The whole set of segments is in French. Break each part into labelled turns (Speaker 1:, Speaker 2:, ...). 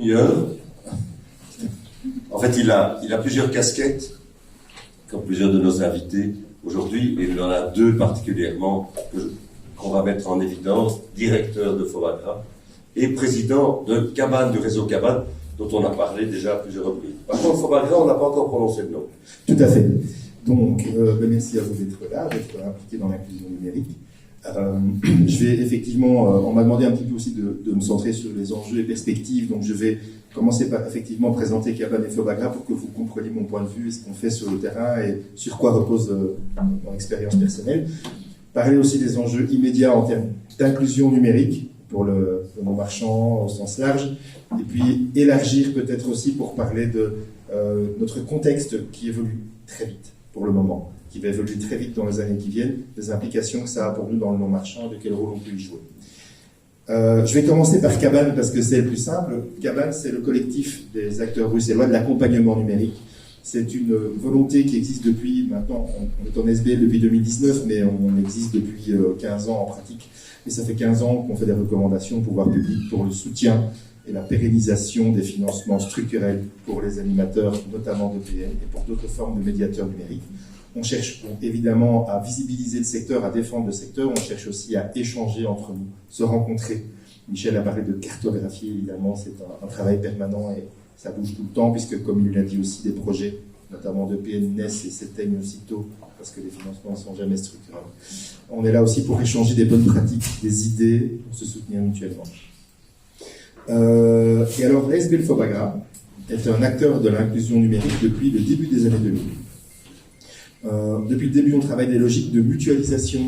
Speaker 1: demi-heure. En fait, il a plusieurs casquettes, comme plusieurs de nos invités aujourd'hui, et il en a deux particulièrement qu'on va mettre en évidence: directeur de Fobagra et président de Cabane, du réseau Cabane, dont on a parlé déjà à plusieurs reprises. Par contre, Fobagra, on n'a pas encore prononcé le nom.
Speaker 2: Tout à fait. Donc, merci à vous d'être là, d'être impliqué dans l'inclusion numérique. Je vais effectivement, on m'a demandé un petit peu aussi de me centrer sur les enjeux et perspectives, donc je vais commencer par effectivement présenter Cabane et Fobagra pour que vous compreniez mon point de vue et ce qu'on fait sur le terrain et sur quoi repose mon expérience personnelle. Parler aussi des enjeux immédiats en termes d'inclusion numérique pour le non-marchand au sens large, et puis élargir peut-être aussi pour parler de notre contexte qui évolue très vite pour le moment, qui va évoluer très vite dans les années qui viennent, des implications que ça a pour nous dans le non-marchand, de quel rôle on peut y jouer. Je vais commencer par Cabane parce que c'est le plus simple. Cabane, c'est le collectif des acteurs bruxellois de l'accompagnement numérique. C'est une volonté qui existe depuis, maintenant, on est en SBL depuis 2019, mais on existe depuis 15 ans en pratique. Et ça fait 15 ans qu'on fait des recommandations au pouvoir public pour le soutien et la pérennisation des financements structurels pour les animateurs, notamment d'EPN, et pour d'autres formes de médiateurs numériques. On cherche évidemment à visibiliser le secteur, à défendre le secteur. On cherche aussi à échanger entre nous, se rencontrer. Michel a parlé de cartographie, évidemment, c'est un travail permanent et ça bouge tout le temps, puisque, comme il l'a dit aussi, des projets, notamment d'EPN, naissent et s'éteignent aussitôt, parce que les financements ne sont jamais structurels. On est là aussi pour échanger des bonnes pratiques, des idées, pour se soutenir mutuellement. Et alors, l'ASBL Fobagra est un acteur de l'inclusion numérique depuis le début des années 2000. Depuis le début, on travaille des logiques de mutualisation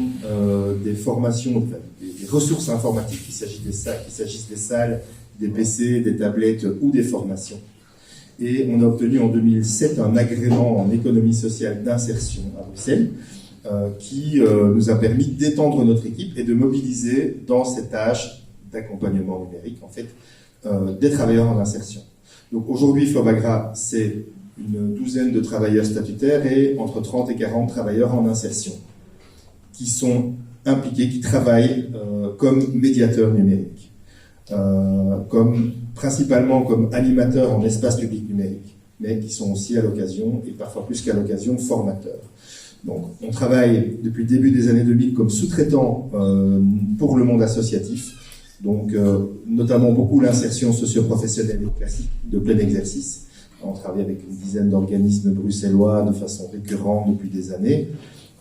Speaker 2: des formations, des ressources informatiques, qu'il s'agisse des salles, des PC, des tablettes ou des formations. Et on a obtenu en 2007 un agrément en économie sociale d'insertion à Bruxelles qui nous a permis d'étendre notre équipe et de mobiliser dans ces tâches d'accompagnement numérique, en fait, des travailleurs en insertion. Donc aujourd'hui, Fobagra, c'est une douzaine de travailleurs statutaires et entre 30 et 40 travailleurs en insertion qui sont impliqués, qui travaillent comme médiateurs numériques, principalement comme animateurs en espace public numérique, mais qui sont aussi à l'occasion, et parfois plus qu'à l'occasion, formateurs. Donc on travaille depuis le début des années 2000 comme sous-traitant pour le monde associatif, donc notamment beaucoup l'insertion socio-professionnelle et classique de plein exercice. On travaille avec une dizaine d'organismes bruxellois de façon récurrente depuis des années.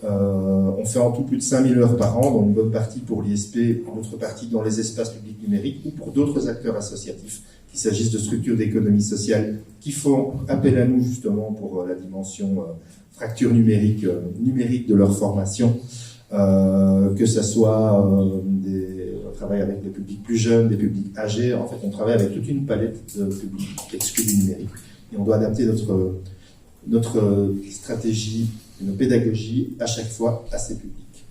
Speaker 2: On fait en tout plus de 5000 heures par an, dont une bonne partie pour l'ISP, une autre partie dans les espaces publics numériques ou pour d'autres acteurs associatifs, qu'il s'agisse de structures d'économie sociale qui font appel à nous justement pour la dimension fracture numérique de leur formation, que ce soit on travaille avec des publics plus jeunes, des publics âgés. En fait, on travaille avec toute une palette de publics exclus du numérique. Et on doit adapter notre stratégie, nos pédagogies à chaque fois à ces publics.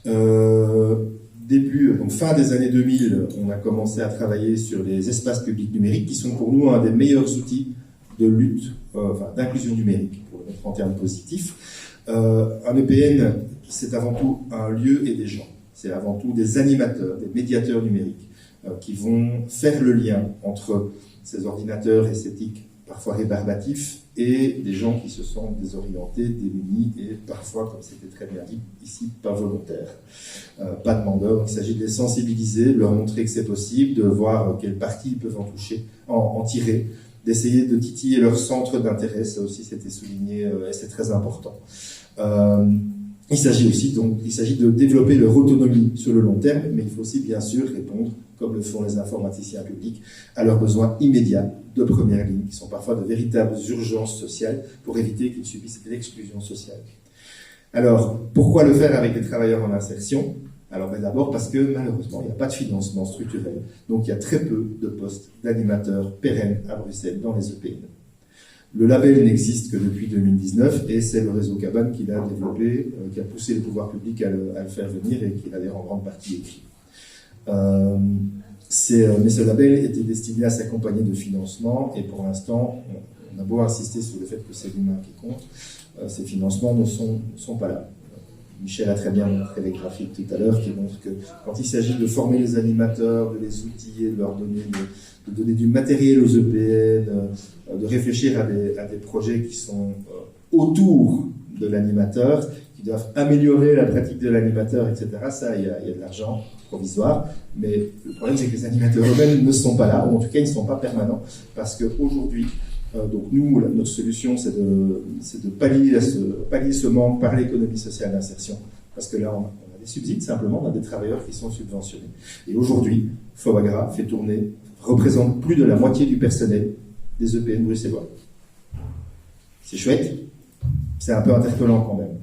Speaker 2: Donc fin des années 2000, on a commencé à travailler sur les espaces publics numériques qui sont pour nous un des meilleurs outils de lutte, d'inclusion numérique, pour le mettre en termes positifs. Un EPN, c'est avant tout un lieu et des gens. C'est avant tout des animateurs, des médiateurs numériques qui vont faire le lien entre ces ordinateurs et ces TIC parfois rébarbatifs et des gens qui se sentent désorientés, démunis et parfois, comme c'était très bien dit ici, pas volontaires, pas demandeurs. Donc il s'agit de les sensibiliser, de leur montrer que c'est possible, de voir quelle partie ils peuvent en tirer, d'essayer de titiller leur centre d'intérêt. Ça aussi c'était souligné et c'est très important. Il s'agit de développer leur autonomie sur le long terme, mais il faut aussi bien sûr répondre, comme le font les informaticiens publics, à leurs besoins immédiats de première ligne, qui sont parfois de véritables urgences sociales pour éviter qu'ils subissent l'exclusion sociale. Alors, pourquoi le faire avec les travailleurs en insertion? Alors, d'abord parce que malheureusement, il n'y a pas de financement structurel, donc il y a très peu de postes d'animateurs pérennes à Bruxelles dans les EPN. Le label n'existe que depuis 2019 et c'est le réseau Cabane qui l'a développé, qui a poussé les pouvoirs publics à le faire venir et qui l'avait en grande partie écrit. Mais ce label était destiné à s'accompagner de financement et pour l'instant, on a beau insister sur le fait que c'est l'humain qui compte, ces financements ne sont pas là. Michel a très bien montré les graphiques tout à l'heure qui montrent que quand il s'agit de former les animateurs, de les outiller, de leur donner donner du matériel aux EPN, de réfléchir à des projets qui sont autour de l'animateur, qui doivent améliorer la pratique de l'animateur, etc. Ça, il y a de l'argent provisoire, mais le problème c'est que les animateurs eux-mêmes ne sont pas là, ou en tout cas ils ne sont pas permanents, parce qu'aujourd'hui, donc nous, notre solution c'est de pallier ce manque par l'économie sociale d'insertion, parce que là on a des subsides simplement, on a des travailleurs qui sont subventionnés. Et aujourd'hui, Fobagra représente plus de la moitié du personnel des EPN bruxellois. C'est chouette, c'est un peu interpellant quand même,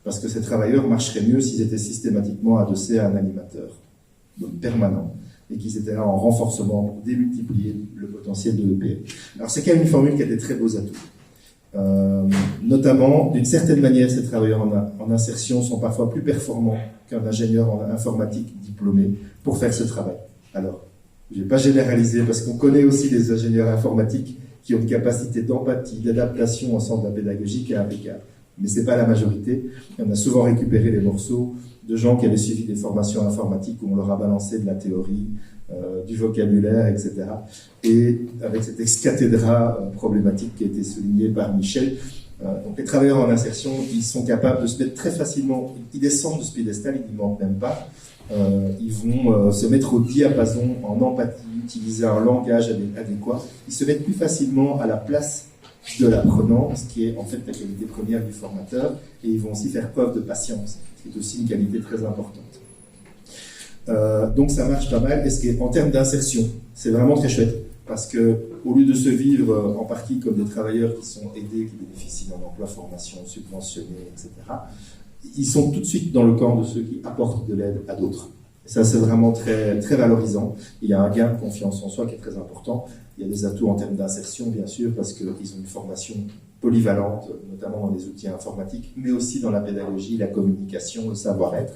Speaker 2: parce que ces travailleurs marcheraient mieux s'ils étaient systématiquement adossés à un animateur, donc permanent, et qu'ils étaient là en renforcement pour démultiplier le potentiel de l'EPN. Alors c'est quand même une formule qui a des très beaux atouts. Notamment, d'une certaine manière, ces travailleurs en insertion sont parfois plus performants qu'un ingénieur en informatique diplômé pour faire ce travail. Alors, je ne vais pas généraliser parce qu'on connaît aussi des ingénieurs informatiques qui ont une capacité d'empathie, d'adaptation au sens de la pédagogie qui est impeccable. Mais ce n'est pas la majorité. On a souvent récupéré les morceaux de gens qui avaient suivi des formations informatiques où on leur a balancé de la théorie, du vocabulaire, etc. Et avec cette ex-cathédra problématique qui a été soulignée par Michel, donc les travailleurs en insertion, ils sont capables de se mettre très facilement, ils descendent de ce piédestal, ils n'y mentent même pas, ils vont se mettre au diapason en empathie, utiliser un langage adéquat, ils se mettent plus facilement à la place de l'apprenant, ce qui est en fait la qualité première du formateur, et ils vont aussi faire preuve de patience, ce qui est aussi une qualité très importante. Donc ça marche pas mal, et en termes d'insertion, c'est vraiment très chouette, parce que au lieu de se vivre en partie comme des travailleurs qui sont aidés, qui bénéficient d'un emploi, formation, subventionné, etc., ils sont tout de suite dans le camp de ceux qui apportent de l'aide à d'autres. Et ça, c'est vraiment très, très valorisant. Il y a un gain de confiance en soi qui est très important. Il y a des atouts en termes d'insertion, bien sûr, parce qu'ils ont une formation polyvalente, notamment dans les outils informatiques, mais aussi dans la pédagogie, la communication, le savoir-être.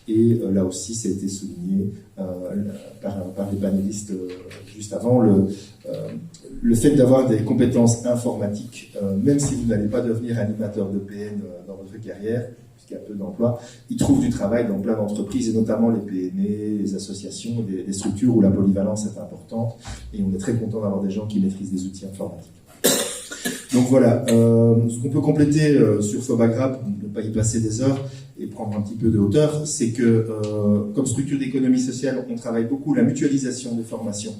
Speaker 2: Et là aussi, ça a été souligné par les panélistes juste avant, le fait d'avoir des compétences informatiques, même si vous n'allez pas devenir animateur de PN dans votre carrière, puisqu'il y a peu d'emplois, ils trouvent du travail dans plein d'entreprises, et notamment les PME, les associations, des structures où la polyvalence est importante, et on est très content d'avoir des gens qui maîtrisent des outils informatiques. Donc voilà, ce qu'on peut compléter sur Fobagra, pour ne pas y passer des heures et prendre un petit peu de hauteur, c'est que comme structure d'économie sociale, on travaille beaucoup la mutualisation des formations,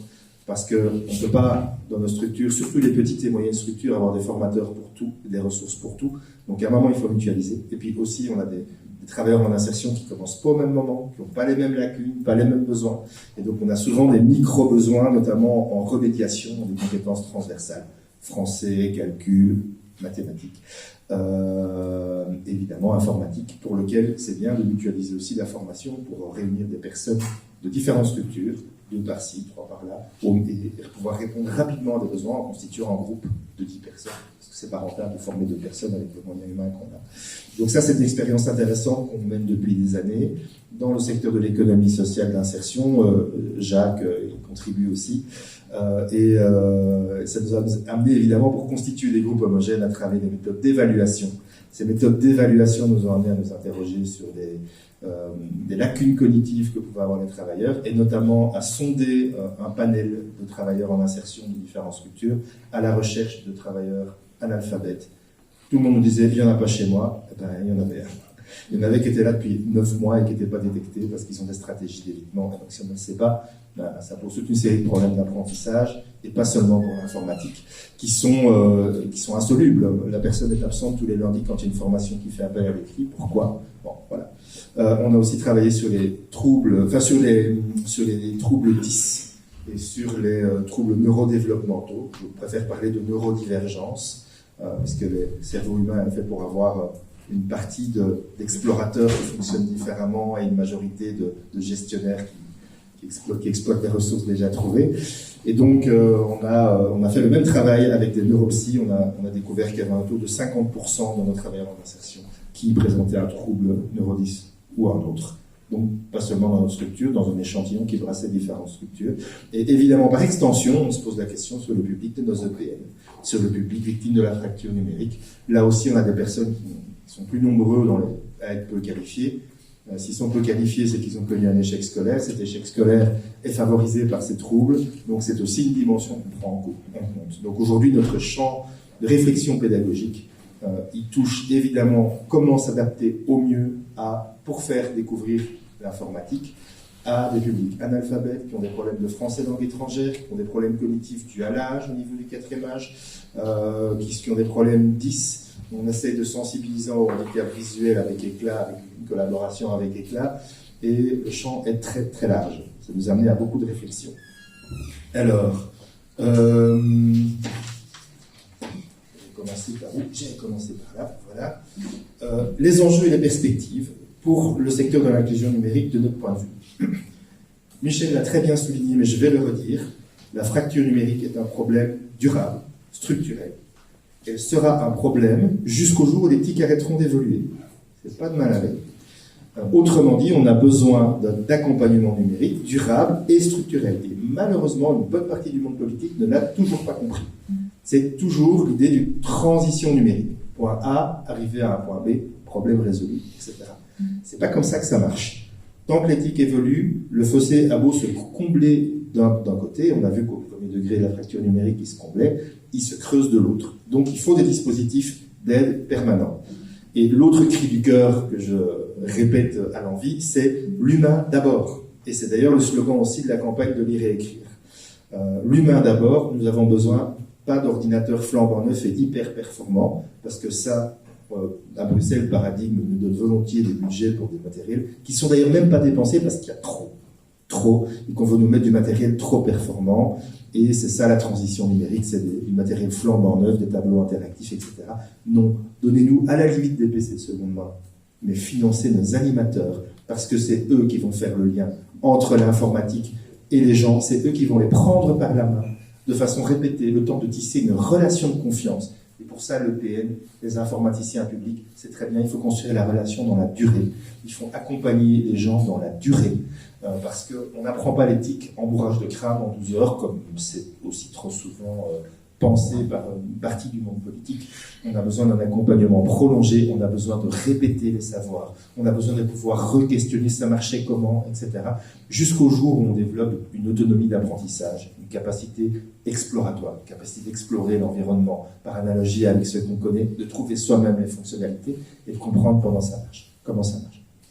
Speaker 2: parce qu'on ne peut pas, dans nos structures, surtout les petites et moyennes structures, avoir des formateurs pour tout, des ressources pour tout. Donc à un moment, il faut mutualiser. Et puis aussi, on a des travailleurs en insertion qui ne commencent pas au même moment, qui n'ont pas les mêmes lacunes, pas les mêmes besoins. Et donc on a souvent des micro-besoins, notamment en remédiation, des compétences transversales. Français, calcul, mathématiques, évidemment informatique, pour lequel c'est bien de mutualiser aussi la formation pour réunir des personnes de différentes structures, 2 par-ci, 3 par-là, et pouvoir répondre rapidement à des besoins en constituant un groupe de 10 personnes. Parce que c'est pas rentable de former 2 personnes avec les moyens humains qu'on a. Donc ça, c'est une expérience intéressante qu'on mène depuis des années. Dans le secteur de l'économie sociale d'insertion, Jacques y contribue aussi. Et ça nous a amené évidemment pour constituer des groupes homogènes à travers des méthodes d'évaluation. Ces méthodes d'évaluation nous ont amené à nous interroger sur des lacunes cognitives que pouvaient avoir les travailleurs, et notamment à sonder un panel de travailleurs en insertion de différentes structures à la recherche de travailleurs analphabètes. Tout le monde nous disait « il n'y en a pas chez moi », et ben, il y en avait un. Il y en avait qui étaient là depuis 9 mois et qui n'étaient pas détectés parce qu'ils ont des stratégies d'évitement. Et donc si on ne le sait pas, ben, ça pose toute une série de problèmes d'apprentissage, et pas seulement pour l'informatique, qui sont insolubles. La personne est absente tous les lundis quand il y a une formation qui fait appel à l'écrit. Pourquoi? Bon, voilà. On a aussi travaillé sur les troubles, sur les troubles 10 et sur les troubles neurodéveloppementaux. Je préfère parler de neurodivergence, parce que le cerveau humain est fait pour avoir une partie d'explorateurs qui fonctionnent différemment et une majorité de gestionnaires qui exploitent les ressources déjà trouvées. Et donc, on a fait le même travail avec des neuropsys. On a découvert qu'il y avait un taux de 50% dans nos travailleurs en insertion qui présentaient un trouble neuro-10 ou un autre. Donc, pas seulement dans notre structure, dans un échantillon qui brassait différentes structures. Et évidemment, par extension, on se pose la question sur le public de nos EPN, sur le public victime de la fracture numérique. Là aussi, on a des personnes qui sont plus nombreux à être peu qualifiées, Si on peut qualifier, c'est qu'ils ont connu un échec scolaire. Cet échec scolaire est favorisé par ces troubles, donc c'est aussi une dimension qu'on prend en compte. Donc aujourd'hui, notre champ de réflexion pédagogique, il touche évidemment comment s'adapter au mieux pour faire découvrir l'informatique à des publics analphabètes qui ont des problèmes de français langue étrangère, qui ont des problèmes cognitifs dus à l'âge au niveau du 4e âge, qui ont des problèmes 10. On essaie de sensibiliser au handicap visuel avec éclat, avec une collaboration avec éclat, et le champ est très très large. Ça nous a amené à beaucoup de réflexions. Alors, j'ai commencé par là, voilà. Les enjeux et les perspectives pour le secteur de l'inclusion numérique de notre point de vue. Michel l'a très bien souligné, mais je vais le redire, la fracture numérique est un problème durable, structurel. Elle sera un problème jusqu'au jour où les TIC arrêteront d'évoluer. C'est pas de mal avec. Autrement dit, on a besoin d'accompagnement numérique durable et structurel. Et malheureusement, une bonne partie du monde politique ne l'a toujours pas compris. C'est toujours l'idée d'une transition numérique. Point A, arriver à un point B, problème résolu, etc. C'est pas comme ça que ça marche. Tant que l'éthique évolue, le fossé a beau se combler d'un côté, on a vu qu'au premier degré, la fracture numérique, il se comblait, il se creuse de l'autre. Donc il faut des dispositifs d'aide permanents. Et l'autre cri du cœur que je répète à l'envi, c'est l'humain d'abord. Et c'est d'ailleurs le slogan aussi de la campagne de lire et écrire. L'humain d'abord, nous avons besoin pas d'ordinateur flambant neuf et hyper performant, parce que ça, à Bruxelles, le paradigme nous donne volontiers des budgets pour des matériels qui sont d'ailleurs même pas dépensés parce qu'il y a trop, et qu'on veut nous mettre du matériel trop performant. Et c'est ça la transition numérique, c'est du matériel flambant neuf, des tableaux interactifs, etc. Non, donnez-nous à la limite des PC de seconde main, mais financez nos animateurs, parce que c'est eux qui vont faire le lien entre l'informatique et les gens, c'est eux qui vont les prendre par la main, de façon répétée, le temps de tisser une relation de confiance. Et pour ça, le PN, les informaticiens publics, c'est très bien, il faut construire la relation dans la durée. Il faut accompagner les gens dans la durée. Parce qu'on n'apprend pas l'éthique en bourrage de crâne en 12 heures, comme c'est aussi trop souvent pensé par une partie du monde politique. On a besoin d'un accompagnement prolongé, on a besoin de répéter les savoirs, on a besoin de pouvoir re-questionner ça marchait comment, etc. Jusqu'au jour où on développe une autonomie d'apprentissage, une capacité exploratoire, une capacité d'explorer l'environnement, par analogie avec ce qu'on connaît, de trouver soi-même les fonctionnalités et de comprendre comment ça marche.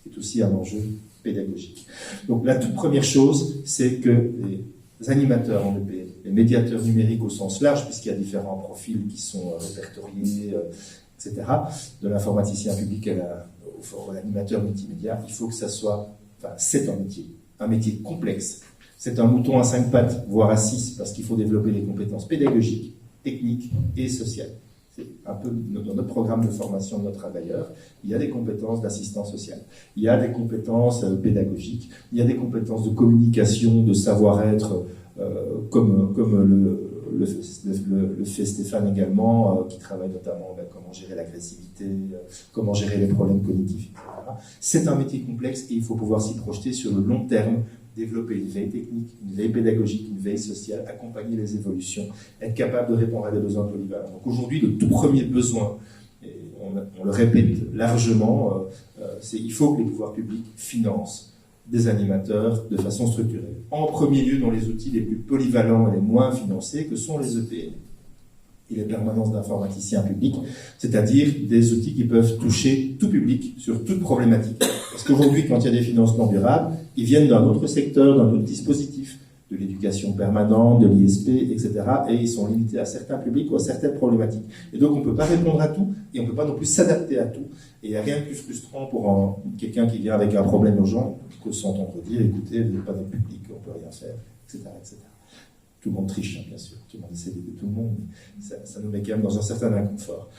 Speaker 2: C'est aussi un enjeu pédagogique. Donc la toute première chose, c'est que les animateurs en EP, les médiateurs numériques au sens large, puisqu'il y a différents profils qui sont répertoriés, etc., de l'informaticien public à l'animateur multimédia, il faut que ça soit, c'est un métier complexe. C'est un mouton à 5 pattes, voire à 6, parce qu'il faut développer les compétences pédagogiques, techniques et sociales. C'est un peu dans notre programme de formation de nos travailleurs, il y a des compétences d'assistance sociale, il y a des compétences pédagogiques, il y a des compétences de communication, de savoir-être, comme le fait Stéphane également, qui travaille notamment comment gérer l'agressivité, comment gérer les problèmes cognitifs, etc. C'est un métier complexe et il faut pouvoir s'y projeter sur le long terme, développer une veille technique, une veille pédagogique, une veille sociale, accompagner les évolutions, être capable de répondre à des besoins polyvalents. Donc aujourd'hui, le tout premier besoin, et on le répète largement, c'est il faut que les pouvoirs publics financent des animateurs de façon structurée. En premier lieu, dans les outils les plus polyvalents et les moins financés, que sont les EPN et les permanences d'informaticiens publics, c'est-à-dire des outils qui peuvent toucher tout public sur toute problématique. Parce qu'aujourd'hui, quand il y a des financements durables, ils viennent d'un autre secteur, d'un autre dispositif, de l'éducation permanente, de l'ISP, etc. Et ils sont limités à certains publics ou à certaines problématiques. Et donc, on ne peut pas répondre à tout, et on ne peut pas non plus s'adapter à tout. Et il n'y a rien de plus frustrant pour quelqu'un qui vient avec un problème urgent que de s'entendre dire, écoutez, vous n'êtes pas notre public, on ne peut rien faire, etc., etc. Tout le monde triche, bien sûr. Tout le monde essaie d'aider tout le monde, mais ça nous met quand même dans un certain inconfort.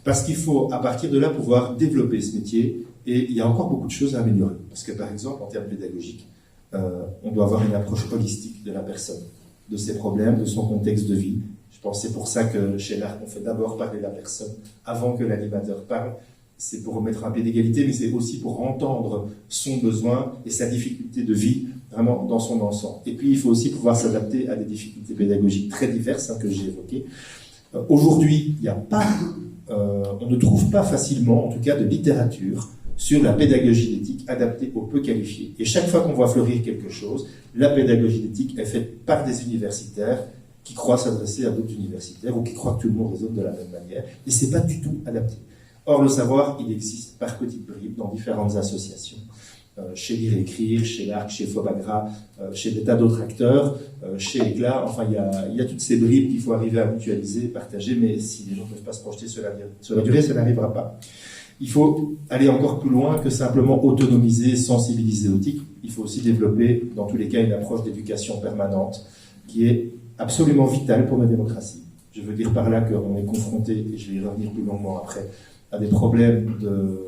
Speaker 2: Parce qu'il faut, à partir de là, pouvoir développer ce métier, et il y a encore beaucoup de choses à améliorer. Parce que, par exemple, en termes pédagogiques, on doit avoir une approche holistique de la personne, de ses problèmes, de son contexte de vie. Je pense que c'est pour ça que chez l'ARC, on fait d'abord parler la personne avant que l'animateur parle. C'est pour remettre un pied d'égalité, mais c'est aussi pour entendre son besoin et sa difficulté de vie vraiment dans son ensemble. Et puis, il faut aussi pouvoir s'adapter à des difficultés pédagogiques très diverses que j'ai évoquées. Aujourd'hui, il n'y a pas, on ne trouve pas facilement, en tout cas, de littérature sur la pédagogie d'éthique adaptée aux peu qualifiés. Et chaque fois qu'on voit fleurir quelque chose, la pédagogie d'éthique est faite par des universitaires qui croient s'adresser à d'autres universitaires ou qui croient que tout le monde raisonne de la même manière. Et c'est pas du tout adapté. Or, le savoir, il existe par petites bribes dans différentes associations. Chez Lire et Écrire, chez l'Arc, chez Fobagra, chez des tas d'autres acteurs, chez Éclat. Enfin, il y a toutes ces bribes qu'il faut arriver à mutualiser, partager, mais si les gens ne peuvent pas se projeter sur la durée, ça n'arrivera pas. Il faut aller encore plus loin que simplement autonomiser, sensibiliser aux TIC. Il faut aussi développer, dans tous les cas, une approche d'éducation permanente qui est absolument vitale pour nos démocraties. Je veux dire par là qu'on est confronté, et je vais y revenir plus longuement après, à des problèmes de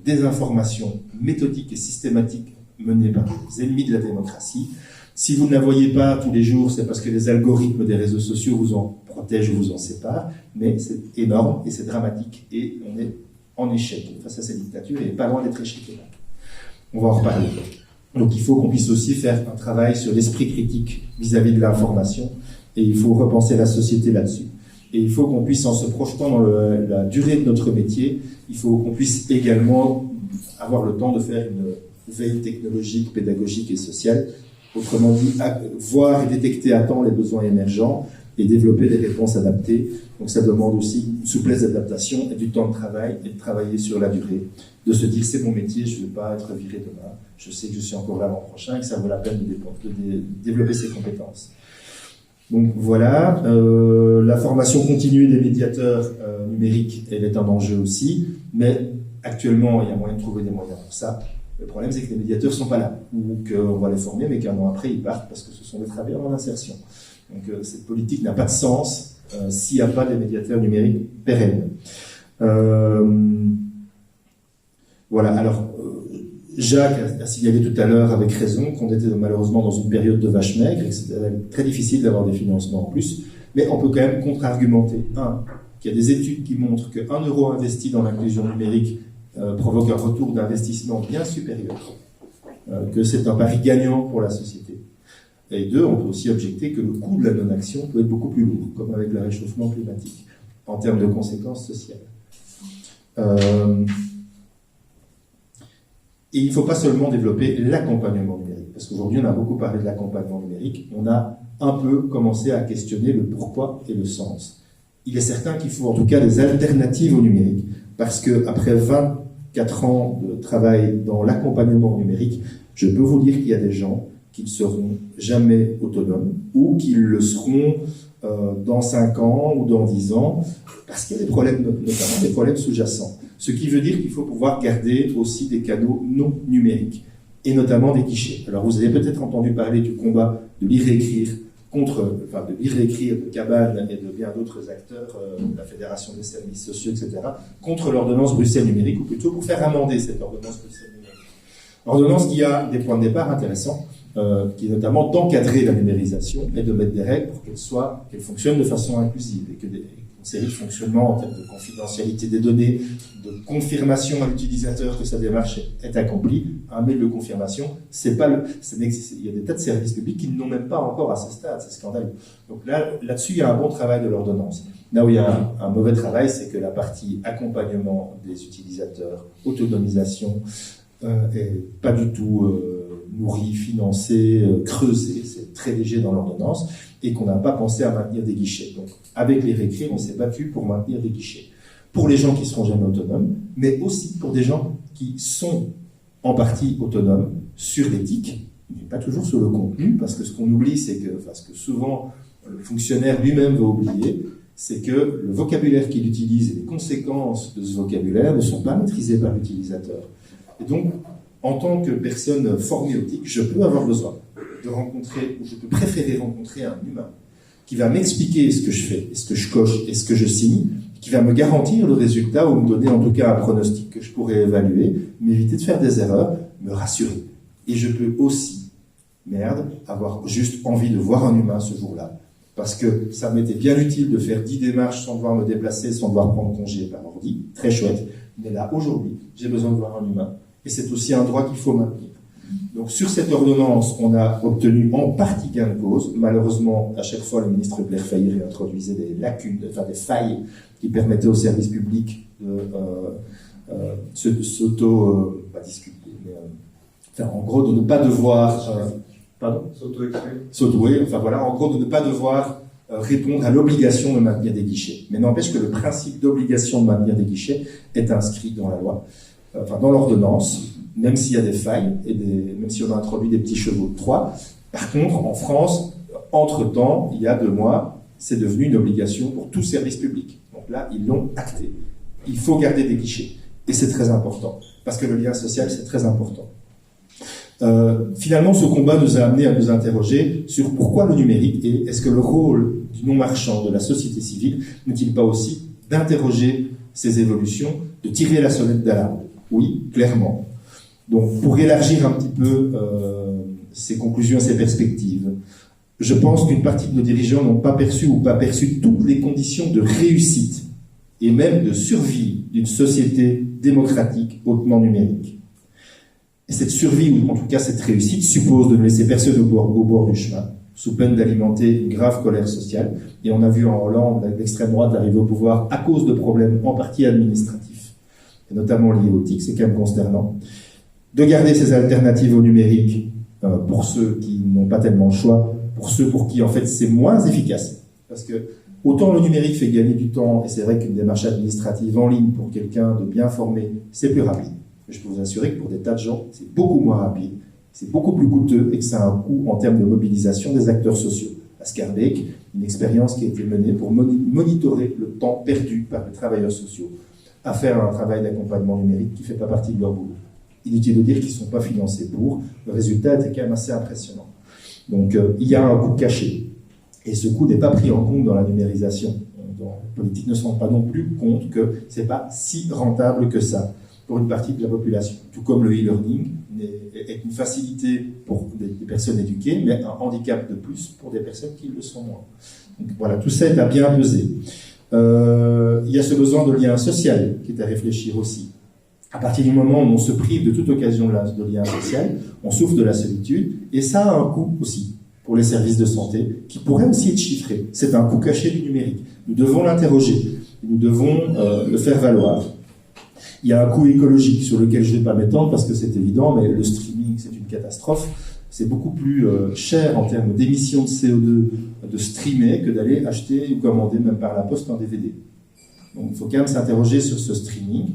Speaker 2: désinformation méthodique et systématique menée par les ennemis de la démocratie. Si vous ne la voyez pas tous les jours, c'est parce que les algorithmes des réseaux sociaux vous en protègent ou vous en séparent, mais c'est énorme et c'est dramatique et on est en échec face à ces dictatures et pas loin d'être échec. On va en reparler. Donc il faut qu'on puisse aussi faire un travail sur l'esprit critique vis-à-vis de l'information et il faut repenser la société là-dessus. Et il faut qu'on puisse, en se projetant dans la durée de notre métier, il faut qu'on puisse également avoir le temps de faire une veille technologique, pédagogique et sociale. Autrement dit, voir et détecter à temps les besoins émergents et développer des réponses adaptées. Donc ça demande aussi une souplesse d'adaptation et du temps de travail et de travailler sur la durée. De se dire, c'est mon métier, je ne veux pas être viré demain. Je sais que je suis encore là l'an prochain et que ça vaut la peine de développer ses compétences. Donc voilà, la formation continue des médiateurs numériques, elle est un enjeu aussi, mais actuellement, il y a moyen de trouver des moyens pour ça. Le problème, c'est que les médiateurs ne sont pas là, ou qu'on va les former, mais qu'un an après, ils partent parce que ce sont des travailleurs en insertion. Donc cette politique n'a pas de sens s'il n'y a pas des médiateurs numériques pérennes. Voilà, alors Jacques a signalé tout à l'heure avec raison qu'on était malheureusement dans une période de vache maigre et que c'était très difficile d'avoir des financements en plus, mais on peut quand même contre-argumenter. Qu'il y a des études qui montrent que 1 euro investi dans l'inclusion numérique provoque un retour d'investissement bien supérieur, que c'est un pari gagnant pour la société. Et 2, on peut aussi objecter que le coût de la non-action peut être beaucoup plus lourd, comme avec le réchauffement climatique, en termes de conséquences sociales. Et il ne faut pas seulement développer l'accompagnement numérique, parce qu'aujourd'hui on a beaucoup parlé de l'accompagnement numérique, on a un peu commencé à questionner le pourquoi et le sens. Il est certain qu'il faut en tout cas des alternatives au numérique, parce qu'après 24 ans de travail dans l'accompagnement numérique, je peux vous dire qu'il y a des gens qui ne seront jamais autonomes, ou qui le seront dans 5 ans ou dans 10 ans, parce qu'il y a des problèmes, notamment des problèmes sous-jacents. Ce qui veut dire qu'il faut pouvoir garder aussi des canaux non numériques, et notamment des guichets. Alors vous avez peut-être entendu parler du combat de Lire et Écrire de Lire et Écrire, de Cabane et de bien d'autres acteurs, de la Fédération des services sociaux, etc., contre l'ordonnance Bruxelles numérique, ou plutôt pour faire amender cette ordonnance Bruxelles numérique. L'ordonnance qui a des points de départ intéressants, qui est notamment d'encadrer la numérisation et de mettre des règles pour qu'elle fonctionne de façon inclusive et que une série de fonctionnements en termes de confidentialité des données, de confirmation à l'utilisateur que sa démarche est accomplie. Un mail de confirmation, il y a des tas de services publics qui n'ont même pas encore à ce stade, c'est scandaleux. Donc là-dessus, il y a un bon travail de l'ordonnance. Là où il y a un mauvais travail, c'est que la partie accompagnement des utilisateurs, autonomisation, est pas du tout nourrie, financée, creusée, c'est très léger dans l'ordonnance, et qu'on n'a pas pensé à maintenir des guichets. Donc, avec les récrits, on s'est battu pour maintenir des guichets. Pour les gens qui seront jamais autonomes, mais aussi pour des gens qui sont en partie autonomes sur l'éthique, mais pas toujours sur le contenu, parce que ce qu'on oublie, c'est que, ce que souvent le fonctionnaire lui-même va oublier, c'est que le vocabulaire qu'il utilise et les conséquences de ce vocabulaire ne sont pas maîtrisées par l'utilisateur. Et donc, en tant que personne formée au TIC, je peux avoir besoin de rencontrer, ou je peux préférer rencontrer un humain qui va m'expliquer ce que je fais, ce que je coche et ce que je signe, qui va me garantir le résultat ou me donner en tout cas un pronostic que je pourrais évaluer, m'éviter de faire des erreurs, me rassurer. Et je peux aussi, avoir juste envie de voir un humain ce jour-là, parce que ça m'était bien utile de faire 10 démarches sans devoir me déplacer, sans devoir prendre congé par ordi, très chouette, mais là, aujourd'hui, j'ai besoin de voir un humain. Et c'est aussi un droit qu'il faut maintenir. Donc sur cette ordonnance, on a obtenu en partie gain de cause. Malheureusement, à chaque fois, le ministre Blair Failly réintroduisait des lacunes, des failles qui permettaient aux services publics pas disculper, mais enfin, en gros, de ne pas devoir... pardon ? S'auto-exclure. Enfin voilà, en gros, de ne pas devoir répondre à l'obligation de maintenir des guichets. Mais n'empêche que le principe d'obligation de maintenir des guichets est inscrit dans la loi, enfin dans l'ordonnance, même s'il y a des failles, même si on a introduit des petits chevaux de Troie. Par contre, en France, entre-temps, il y a 2 mois, c'est devenu une obligation pour tout service public. Donc là, ils l'ont acté. Il faut garder des guichets. Et c'est très important, parce que le lien social, c'est très important. Finalement, ce combat nous a amené à nous interroger sur pourquoi le numérique et est-ce que le rôle du non-marchand, de la société civile, n'est-il pas aussi d'interroger ces évolutions, de tirer la sonnette d'alarme? Oui, clairement. Donc, pour élargir un petit peu ces conclusions, ces perspectives, je pense qu'une partie de nos dirigeants n'ont pas perçu ou pas perçu toutes les conditions de réussite et même de survie d'une société démocratique hautement numérique. Et cette survie, ou en tout cas cette réussite, suppose de ne laisser personne au bord du chemin, sous peine d'alimenter une grave colère sociale. Et on a vu en Hollande l'extrême droite arriver au pouvoir à cause de problèmes en partie administratifs, et notamment liés aux TIC, c'est quand même consternant. De garder ces alternatives au numérique pour ceux qui n'ont pas tellement le choix, pour ceux pour qui en fait c'est moins efficace. Parce que autant le numérique fait gagner du temps, et c'est vrai qu'une démarche administrative en ligne pour quelqu'un de bien formé, c'est plus rapide. Je peux vous assurer que pour des tas de gens, c'est beaucoup moins rapide, c'est beaucoup plus coûteux et que ça a un coût en termes de mobilisation des acteurs sociaux. À Scarbeck, une expérience qui a été menée pour monitorer le temps perdu par les travailleurs sociaux à faire un travail d'accompagnement numérique qui ne fait pas partie de leur boulot. Inutile de dire qu'ils ne sont pas financés pour. Le résultat était quand même assez impressionnant. Donc il y a un coût caché. Et ce coût n'est pas pris en compte dans la numérisation. Les politiques ne se rendent pas non plus compte que ce n'est pas si rentable que ça pour une partie de la population. Tout comme le e-learning est une facilité pour des personnes éduquées, mais un handicap de plus pour des personnes qui le sont moins. Donc voilà, tout ça est à bien peser. Il y a ce besoin de lien social qui est à réfléchir aussi. À partir du moment où on se prive de toute occasion de lien social, on souffre de la solitude, et ça a un coût aussi pour les services de santé, qui pourrait aussi être chiffré. C'est un coût caché du numérique. Nous devons l'interroger, nous devons le faire valoir. Il y a un coût écologique sur lequel je ne vais pas m'étendre parce que c'est évident, mais le streaming, c'est une catastrophe. C'est beaucoup plus cher en termes d'émissions de CO2 de streamer que d'aller acheter ou commander, même par la poste, un DVD. Donc il faut quand même s'interroger sur ce streaming.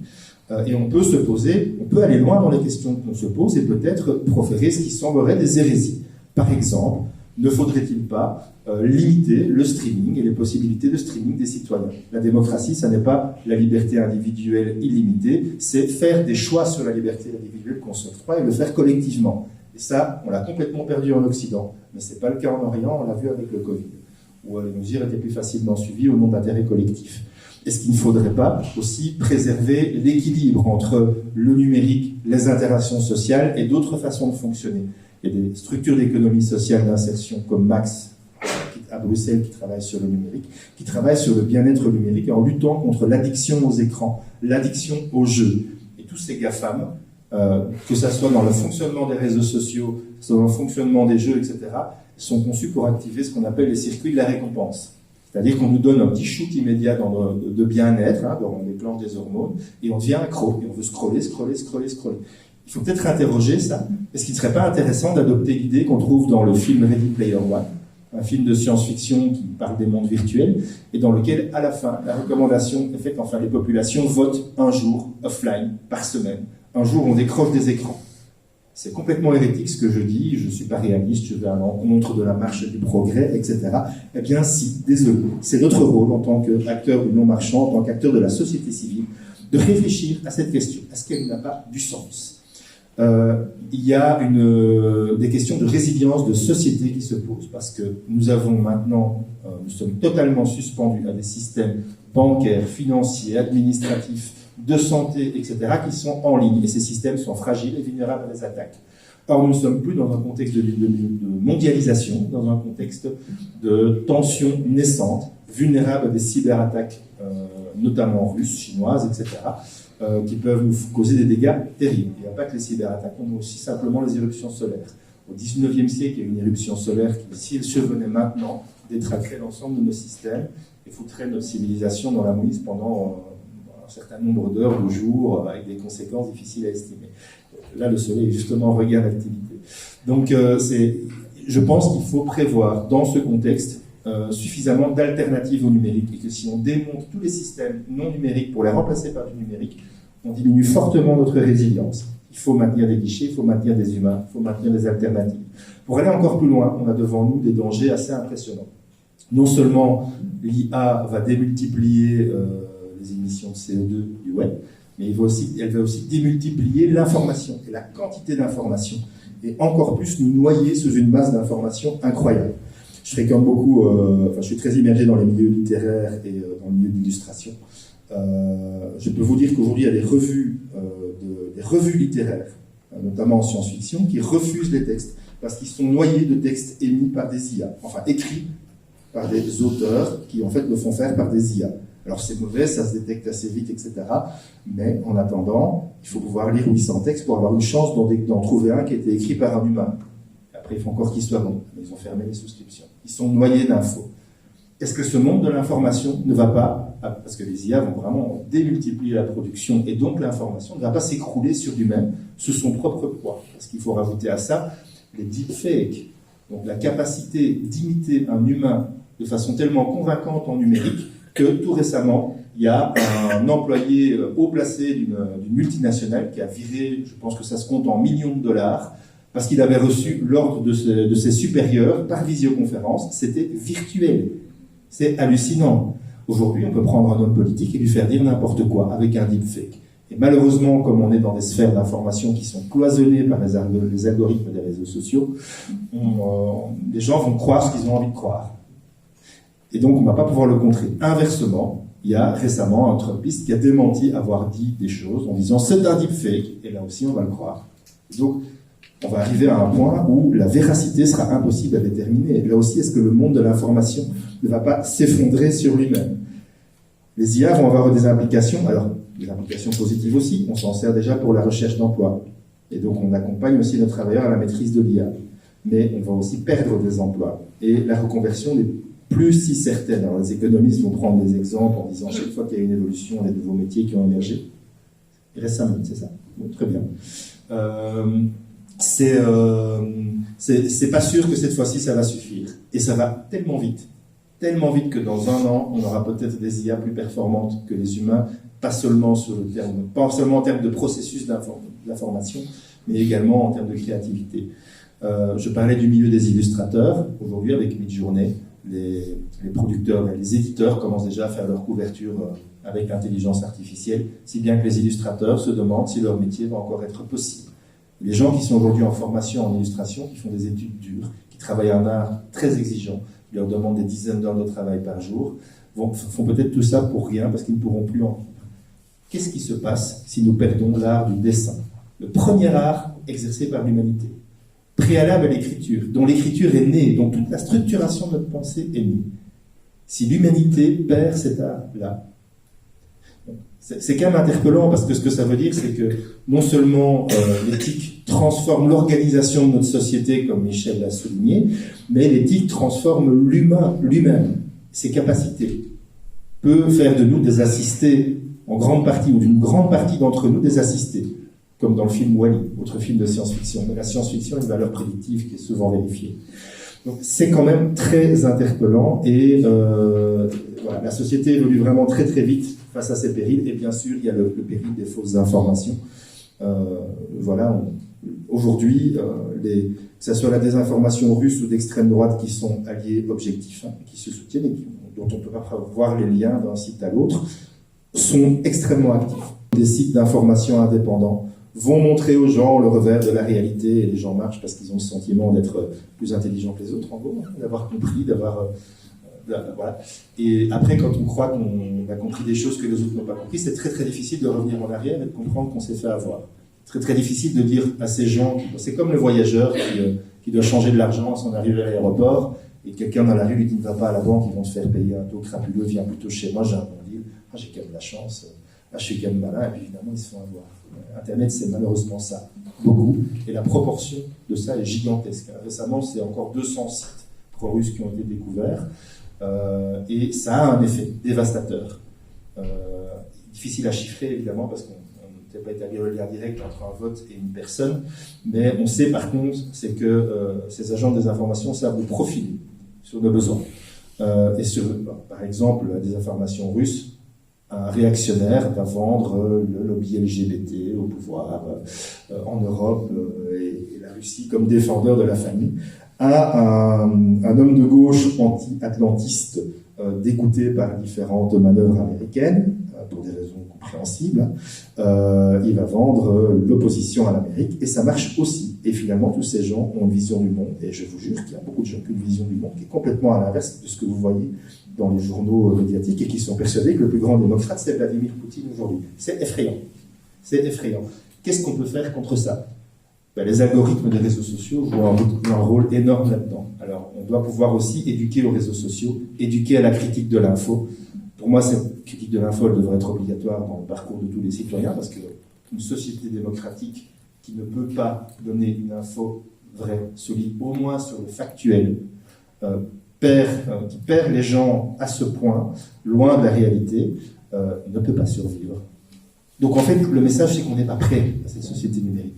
Speaker 2: Et on peut se poser, on peut aller loin dans les questions qu'on se pose et peut-être proférer ce qui semblerait des hérésies. Par exemple, ne faudrait-il pas limiter le streaming et les possibilités de streaming des citoyens? La démocratie, ça n'est pas la liberté individuelle illimitée, c'est faire des choix sur la liberté individuelle qu'on s'octroie et le faire collectivement. Et ça, on l'a complètement perdu en Occident, mais ce n'est pas le cas en Orient, on l'a vu avec le Covid, où les mesures étaient plus facilement suivies au nom d'intérêts collectifs. Est-ce qu'il ne faudrait pas aussi préserver l'équilibre entre le numérique, les interactions sociales et d'autres façons de fonctionner? Il y a des structures d'économie sociale d'insertion comme Max à Bruxelles qui travaillent sur le numérique, qui travaillent sur le bien-être numérique en luttant contre l'addiction aux écrans, l'addiction aux jeux. Et tous ces GAFAM, que ce soit dans le fonctionnement des réseaux sociaux, que ce soit dans le fonctionnement des jeux, etc., sont conçus pour activer ce qu'on appelle les circuits de la récompense. C'est-à-dire qu'on nous donne un petit shoot immédiat de bien-être, on déclenche des hormones, et on devient accro, et on veut scroller. Il faut peut-être interroger ça. Est-ce qu'il ne serait pas intéressant d'adopter l'idée qu'on trouve dans le film Ready Player One, un film de science-fiction qui parle des mondes virtuels, et dans lequel, à la fin, la recommandation est faite, enfin les populations votent un jour offline par semaine. Un jour, on décroche des écrans. C'est complètement hérétique ce que je dis, je ne suis pas réaliste, je vais à l'encontre de la marche du progrès, etc. Eh bien si, désolé, c'est notre rôle en tant qu'acteur du non-marchand, en tant qu'acteur de la société civile, de réfléchir à cette question. Est-ce qu'elle n'a pas du sens? Il y a des questions de résilience de société qui se posent, parce que nous avons maintenant, nous sommes totalement suspendus à des systèmes bancaires, financiers, administratifs, de santé, etc., qui sont en ligne. Et ces systèmes sont fragiles et vulnérables à des attaques. Or, nous ne sommes plus dans un contexte de mondialisation, dans un contexte de tensions naissantes, vulnérables à des cyberattaques, notamment russes, chinoises, etc., qui peuvent nous causer des dégâts terribles. Il n'y a pas que les cyberattaques, on a aussi simplement les éruptions solaires. Au XIXe siècle, il y a eu une éruption solaire qui, si elle survenait maintenant, détraquerait l'ensemble de nos systèmes et foutrait notre civilisation dans la mouise pendant un certain nombre d'heures au jour, avec des conséquences difficiles à estimer. Là, le soleil est justement en regain d'activité. Donc, je pense qu'il faut prévoir, dans ce contexte, suffisamment d'alternatives au numérique, et que si on démonte tous les systèmes non numériques pour les remplacer par du numérique, on diminue fortement notre résilience. Il faut maintenir des guichets, il faut maintenir des humains, il faut maintenir des alternatives. Pour aller encore plus loin, on a devant nous des dangers assez impressionnants. Non seulement l'IA va démultiplier les émissions de CO2 du web, mais elle va aussi démultiplier l'information et la quantité d'informations, et encore plus nous noyer sous une masse d'informations incroyable. Je fréquente beaucoup, je suis très immergé dans les milieux littéraires et dans le milieu de l'illustration. Je peux vous dire qu'aujourd'hui, il y a des revues littéraires, notamment en science-fiction, qui refusent les textes parce qu'ils sont noyés de textes émis par des IA, enfin écrits par des auteurs qui en fait le font faire par des IA. Alors c'est mauvais, ça se détecte assez vite, etc. Mais en attendant, il faut pouvoir lire 800 textes pour avoir une chance d'en trouver un qui a été écrit par un humain. Après, il faut encore qu'il soit bon. Ils ont fermé les souscriptions. Ils sont noyés d'infos. Est-ce que ce monde de l'information ne va pas, parce que les IA vont vraiment démultiplier la production et donc l'information, ne va pas s'écrouler sur lui-même sous son propre poids? Parce qu'il faut rajouter à ça les deepfakes, donc la capacité d'imiter un humain de façon tellement convaincante en numérique que tout récemment, il y a un employé haut placé d'une multinationale qui a viré, je pense que ça se compte en millions de dollars, parce qu'il avait reçu l'ordre de ses supérieurs par visioconférence. C'était virtuel. C'est hallucinant. Aujourd'hui, on peut prendre un homme politique et lui faire dire n'importe quoi avec un deepfake. Et malheureusement, comme on est dans des sphères d'information qui sont cloisonnées par les algorithmes des réseaux sociaux, les gens vont croire ce qu'ils ont envie de croire. Et donc, on ne va pas pouvoir le contrer. Inversement, il y a récemment un Trumpiste qui a démenti avoir dit des choses en disant c'est un deepfake, et là aussi, on va le croire. Et donc, on va arriver à un point où la véracité sera impossible à déterminer. Et là aussi, est-ce que le monde de l'information ne va pas s'effondrer sur lui-même? Les IA vont avoir des implications, alors des implications positives aussi, on s'en sert déjà pour la recherche d'emploi. Et donc on accompagne aussi nos travailleurs à la maîtrise de l'IA. Mais on va aussi perdre des emplois. Et la reconversion n'est plus si certaine. Alors les économistes vont prendre des exemples en disant chaque fois qu'il y a une évolution, il y a des nouveaux métiers qui ont émergé. Il reste 5 minutes, c'est ça? Bon, très bien. C'est pas sûr que cette fois-ci ça va suffire. Et ça va tellement vite que dans un an, on aura peut-être des IA plus performantes que les humains, pas seulement en termes de processus d'information, mais également en termes de créativité. Je parlais du milieu des illustrateurs. Aujourd'hui, avec Midjourney, les producteurs et les éditeurs commencent déjà à faire leur couverture avec l'intelligence artificielle, si bien que les illustrateurs se demandent si leur métier va encore être possible. Les gens qui sont aujourd'hui en formation en illustration, qui font des études dures, qui travaillent un art très exigeant, qui leur demandent des dizaines d'heures de travail par jour, font peut-être tout ça pour rien parce qu'ils ne pourront plus en vivre. Qu'est-ce qui se passe si nous perdons l'art du dessin? Le premier art exercé par l'humanité, préalable à l'écriture, dont l'écriture est née, dont toute la structuration de notre pensée est née. Si l'humanité perd cet art-là, c'est quand même interpellant parce que ce que ça veut dire, c'est que non seulement l'éthique transforme l'organisation de notre société, comme Michel l'a souligné, mais l'éthique transforme l'humain lui-même, ses capacités, peut faire de nous des assistés, en grande partie, ou d'une grande partie d'entre nous, des assistés, comme dans le film Wall-E, autre film de science-fiction. Mais la science-fiction a une valeur prédictive qui est souvent vérifiée. Donc c'est quand même très interpellant et voilà, la société évolue vraiment très très vite face à ces périls et bien sûr il y a le péril des fausses informations. Voilà, aujourd'hui, que ce soit la désinformation russe ou d'extrême droite qui sont alliés objectifs, qui se soutiennent et dont on peut pas voir les liens d'un site à l'autre, sont extrêmement actifs. Des sites d'information indépendants vont montrer aux gens le revers de la réalité et les gens marchent parce qu'ils ont le sentiment d'être plus intelligents que les autres, en gros, d'avoir compris, voilà. Et après, quand on croit qu'on a compris des choses que les autres n'ont pas compris, c'est très très difficile de revenir en arrière et de comprendre qu'on s'est fait avoir. Très très difficile de dire à ces gens, c'est comme le voyageur qui doit changer de l'argent à son arrivée à l'aéroport et quelqu'un dans la rue lui dit ne va pas à la banque, ils vont te faire payer un taux crapuleux, viens plutôt chez moi, j'ai un bon deal, j'ai quand même de la chance, je suis quand même malin, et puis évidemment ils se font avoir. Internet, c'est malheureusement ça, beaucoup, et la proportion de ça est gigantesque. Récemment, c'est encore 200 sites pro-russes qui ont été découverts, et ça a un effet dévastateur. difficile à chiffrer évidemment parce qu'on ne peut pas établir le lien direct entre un vote et une personne, mais on sait par contre, c'est que ces agents de désinformation savent nous profiler sur nos besoins. Et sur, par exemple, la désinformation russe, un réactionnaire va vendre le lobby LGBT au pouvoir en Europe et la Russie comme défendeur de la famille à un homme de gauche anti-atlantiste dégoûté par différentes manœuvres américaines, pour des raisons compréhensibles, il va vendre l'opposition à l'Amérique, et ça marche aussi. Et finalement, tous ces gens ont une vision du monde, et je vous jure qu'il y a beaucoup de gens qui ont une vision du monde qui est complètement à l'inverse de ce que vous voyez dans les journaux médiatiques, et qui sont persuadés que le plus grand démocrate, c'est Vladimir Poutine aujourd'hui. C'est effrayant. C'est effrayant. Qu'est-ce qu'on peut faire contre ça? Les algorithmes des réseaux sociaux jouent un rôle énorme là-dedans. Alors, on doit pouvoir aussi éduquer aux réseaux sociaux, éduquer à la critique de l'info. Pour moi, cette critique de l'info, elle devrait être obligatoire dans le parcours de tous les citoyens, parce qu'une société démocratique qui ne peut pas donner une info vraie, solide, au moins sur le factuel, qui perd les gens à ce point, loin de la réalité, ne peut pas survivre. Donc en fait, le message, c'est qu'on n'est pas prêt à cette société numérique.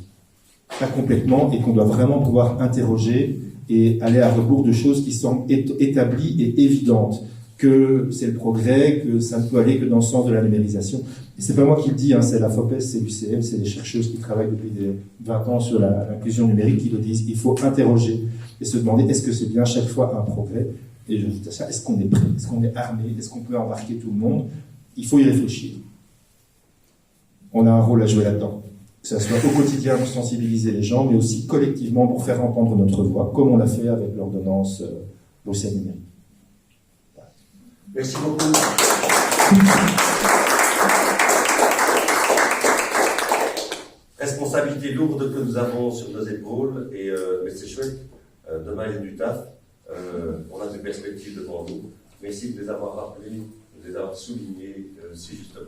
Speaker 2: Pas complètement, et qu'on doit vraiment pouvoir interroger et aller à rebours de choses qui semblent établies et évidentes, que c'est le progrès, que ça ne peut aller que dans le sens de la numérisation. Et c'est pas moi qui le dis, hein, c'est la FOPES, c'est l'UCM, c'est les chercheuses qui travaillent depuis 20 ans sur l'inclusion numérique qui le disent. Il faut interroger et se demander est-ce que c'est bien chaque fois un progrès? Et je dis à ça, est-ce qu'on est prêt? Est-ce qu'on est armé? Est-ce qu'on peut embarquer tout le monde? Il faut y réfléchir. On a un rôle à jouer là-dedans. Que ce soit au quotidien pour sensibiliser les gens, mais aussi collectivement pour faire entendre notre voix, comme on l'a fait avec l'ordonnance Bruxelles numérique.
Speaker 1: Merci beaucoup. Responsabilité lourde que nous avons sur nos épaules, mais c'est chouette. Demain, il y a du taf. On a des perspectives devant nous. Merci de les avoir rappelées, de les avoir soulignées si justement.